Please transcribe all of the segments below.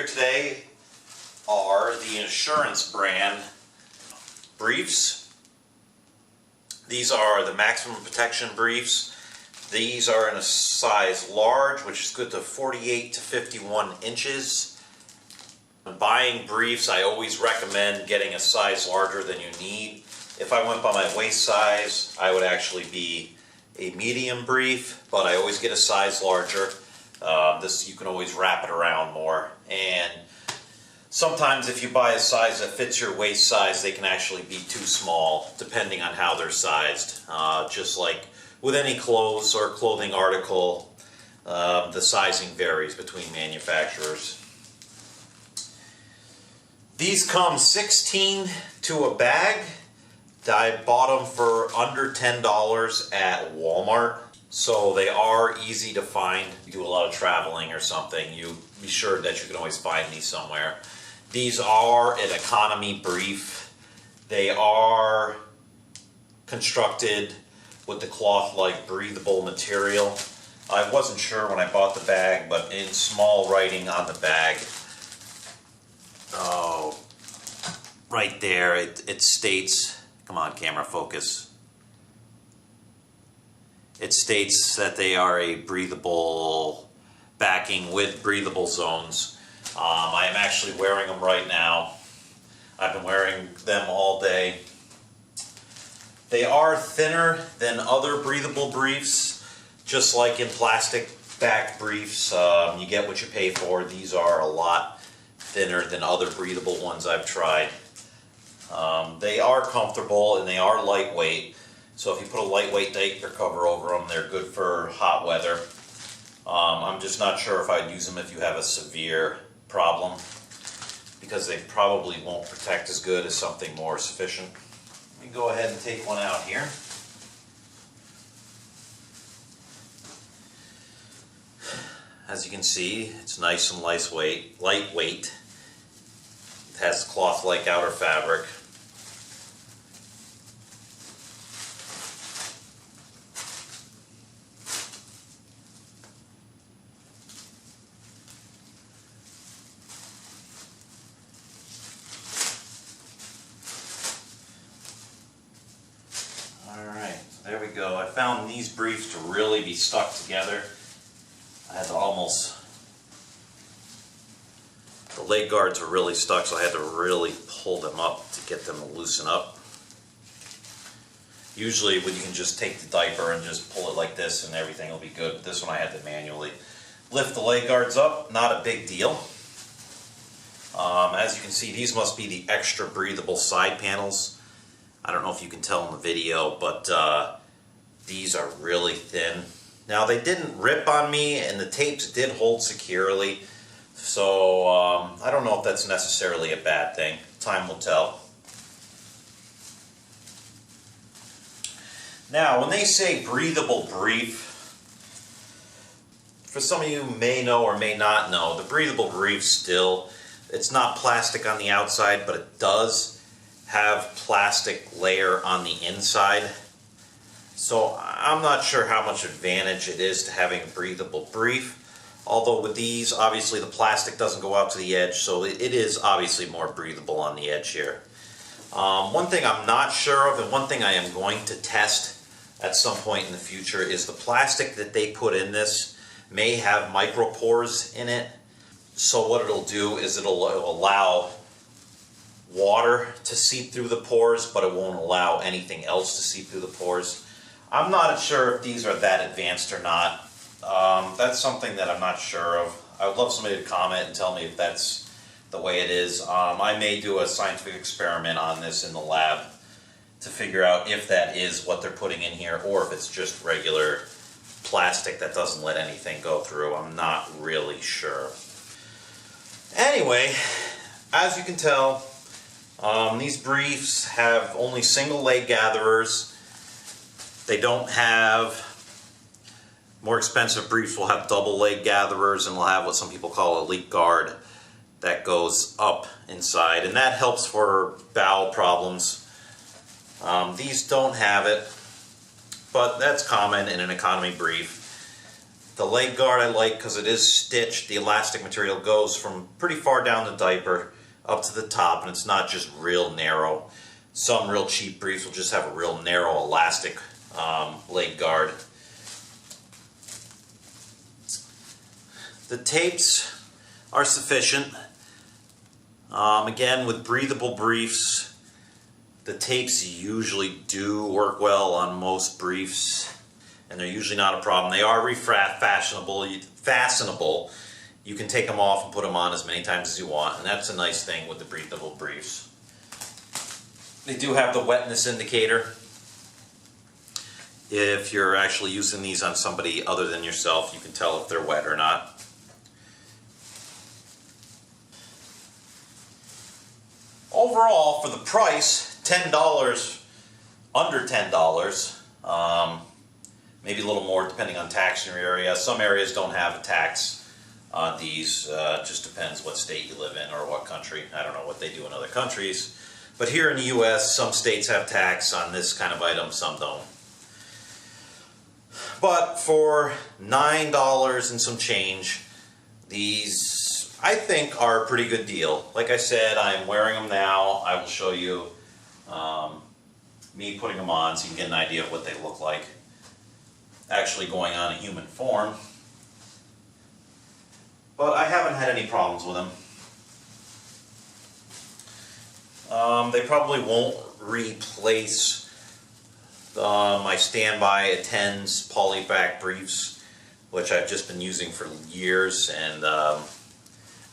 here today are the Insurance brand briefs. These are the maximum protection briefs. These are in a size large, which is good to 48 to 51 inches. When buying briefs, I always recommend getting a size larger than you need. If I went by my waist size, I would actually be a medium brief, but I always get a size larger. This, you can always wrap it around more. And sometimes if you buy a size that fits your waist size, they can actually be too small, depending on how they're sized. Just like with any clothes or clothing article, the sizing varies between manufacturers. These come 16 to a bag. I bought them for under $10 at Walmart. So they are easy to find. If you do a lot of traveling or something, you be sure that you can always find these somewhere. These are an economy brief. They are constructed with the cloth-like breathable material. I wasn't sure when I bought the bag, but in small writing on the bag, right there, it states, come on camera, focus. It states that they are a breathable backing with breathable zones. I am actually wearing them right now. I've been wearing them all day. They are thinner than other breathable briefs, just like in plastic backed briefs. You get what you pay for. These are a lot thinner than other breathable ones I've tried. They are comfortable and they are lightweight. So if you put a lightweight diaper cover over them, they're good for hot weather. I'm just not sure if I'd use them if you have a severe problem, because they probably won't protect as good as something more sufficient. Let me go ahead and take one out here. As you can see, it's nice and lightweight. It has cloth-like outer fabric. Alright, there we go. I found these briefs to really be stuck together. I had to the leg guards are really stuck, so I had to really pull them up to get them to loosen up. Usually when you can just take the diaper and just pull it like this and everything will be good. But this one I had to manually lift the leg guards up. Not a big deal. As you can see, these must be the extra breathable side panels. I don't know if you can tell in the video, but these are really thin. Now, they didn't rip on me, and the tapes did hold securely, so I don't know if that's necessarily a bad thing. Time will tell. Now, when they say breathable brief, for some of you may know or may not know, the breathable brief still, it's not plastic on the outside, but it does have plastic layer on the inside. So I'm not sure how much advantage it is to having a breathable brief. Although with these, obviously the plastic doesn't go out to the edge, so it is obviously more breathable on the edge here. One thing I'm not sure of, and one thing I am going to test at some point in the future, is the plastic that they put in this may have micropores in it. So what it'll do is it'll allow water to seep through the pores, but it won't allow anything else to seep through the pores. I'm not sure if these are that advanced or not. That's something that I'm not sure of. I would love somebody to comment and tell me if that's the way it is. I may do a scientific experiment on this in the lab to figure out if that is what they're putting in here or if it's just regular plastic that doesn't let anything go through. I'm not really sure. Anyway, as you can tell, these briefs have only single leg gatherers. They don't have, more expensive briefs will have double leg gatherers and will have what some people call a leak guard that goes up inside, and that helps for bowel problems. These don't have it, but that's common in an economy brief. The leg guard I like because it is stitched. The elastic material goes from pretty far down the diaper up to the top, and it's not just real narrow. Some real cheap briefs will just have a real narrow elastic leg guard. The tapes are sufficient. Again, with breathable briefs, the tapes usually do work well on most briefs, and they're usually not a problem. They are fastenable. You can take them off and put them on as many times as you want, and that's a nice thing with the breathable briefs. They do have the wetness indicator. If you're actually using these on somebody other than yourself, you can tell if they're wet or not. Overall, for the price, $10, under $10, maybe a little more depending on tax in your area. Some areas don't have a tax on these. It just depends what state you live in or what country. I don't know what they do in other countries. But here in the US, some states have tax on this kind of item, some don't. But for $9 and some change, these I think are a pretty good deal. Like I said, I'm wearing them now. I will show you me putting them on so you can get an idea of what they look like actually going on in human form. But I haven't had any problems with them. They probably won't replace my standby Attends polyback briefs, which I've just been using for years, and I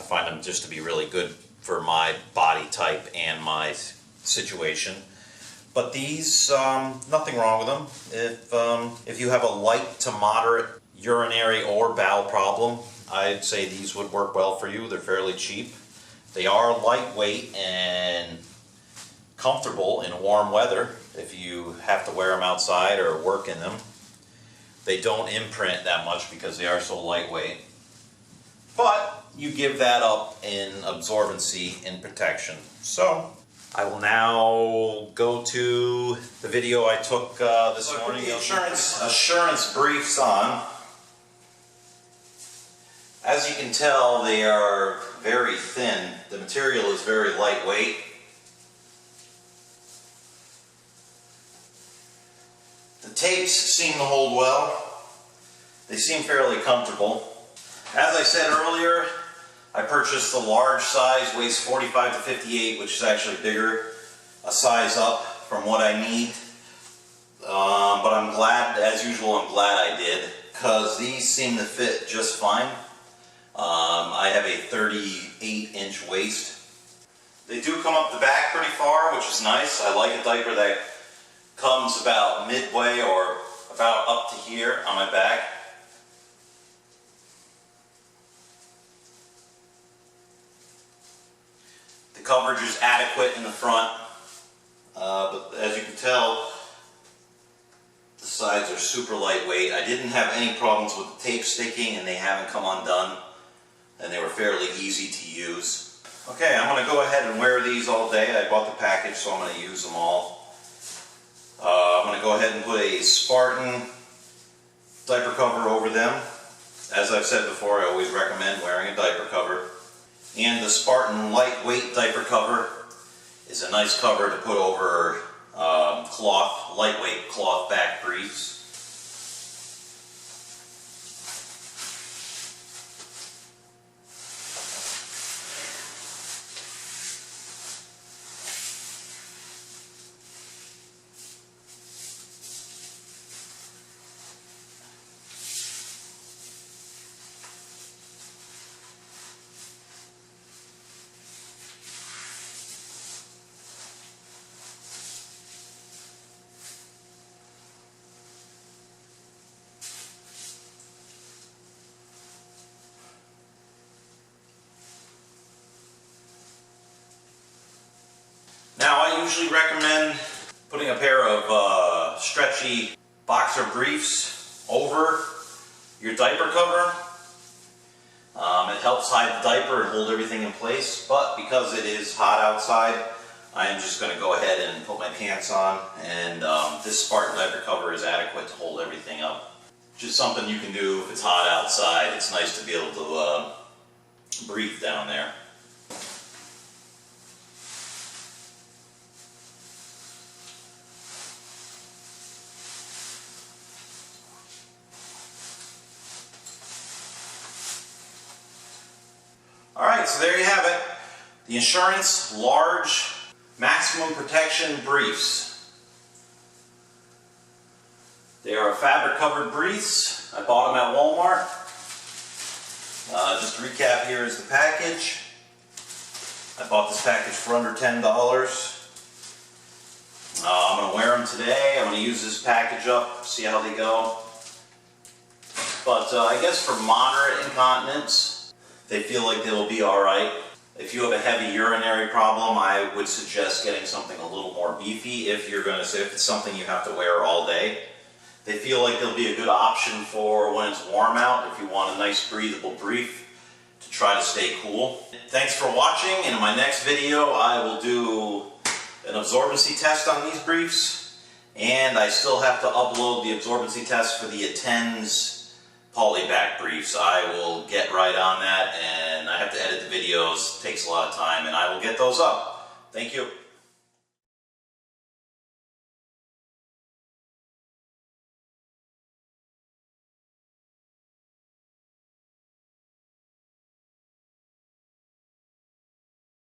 find them just to be really good for my body type and my situation. But these, nothing wrong with them. If you have a light to moderate urinary or bowel problem, I'd say these would work well for you. They're fairly cheap. They are lightweight and comfortable in warm weather if you have to wear them outside or work in them. They don't imprint that much because they are so lightweight. But you give that up in absorbency and protection. So I will now go to the video I took this morning. The assurance briefs on. As you can tell, they are very thin. The material is very lightweight. The tapes seem to hold well. They seem fairly comfortable. As I said earlier, I purchased the large size, weighs 45 to 58, which is actually bigger, a size up from what I need. But I'm glad, as usual, I'm glad I did, because these seem to fit just fine. I have a 38-inch waist. They do come up the back pretty far, which is nice. I like a diaper that comes about midway or about up to here on my back. The coverage is adequate in the front, but as you can tell, the sides are super lightweight. I didn't have any problems with the tape sticking, and they haven't come undone, and they were fairly easy to use. Okay, I'm going to go ahead and wear these all day. I bought the package, so I'm going to use them all. I'm going to go ahead and put a Spartan diaper cover over them. As I've said before, I always recommend wearing a diaper cover. And the Spartan lightweight diaper cover is a nice cover to put over lightweight cloth back briefs. Now, I usually recommend putting a pair of stretchy boxer briefs over your diaper cover. It helps hide the diaper and hold everything in place, but because it is hot outside, I am just going to go ahead and put my pants on, and this Spartan diaper cover is adequate to hold everything up. Just something you can do if it's hot outside. It's nice to be able to breathe down there. Alright, so there you have it. The Insurance Large Maximum Protection Briefs. They are fabric covered briefs. I bought them at Walmart. Just to recap, here is the package. I bought this package for under $10. I'm going to wear them today. I'm going to use this package up, see how they go. But I guess for moderate incontinence, they feel like they will be alright. If you have a heavy urinary problem, I would suggest getting something a little more beefy if it's something you have to wear all day. They feel like they'll be a good option for when it's warm out, if you want a nice breathable brief to try to stay cool. Thanks for watching. In my next video, I will do an absorbency test on these briefs, and I still have to upload the absorbency test for the Attends polyback briefs. I will get right on that, and I have to edit the videos. It takes a lot of time, and I will get those up. Thank you.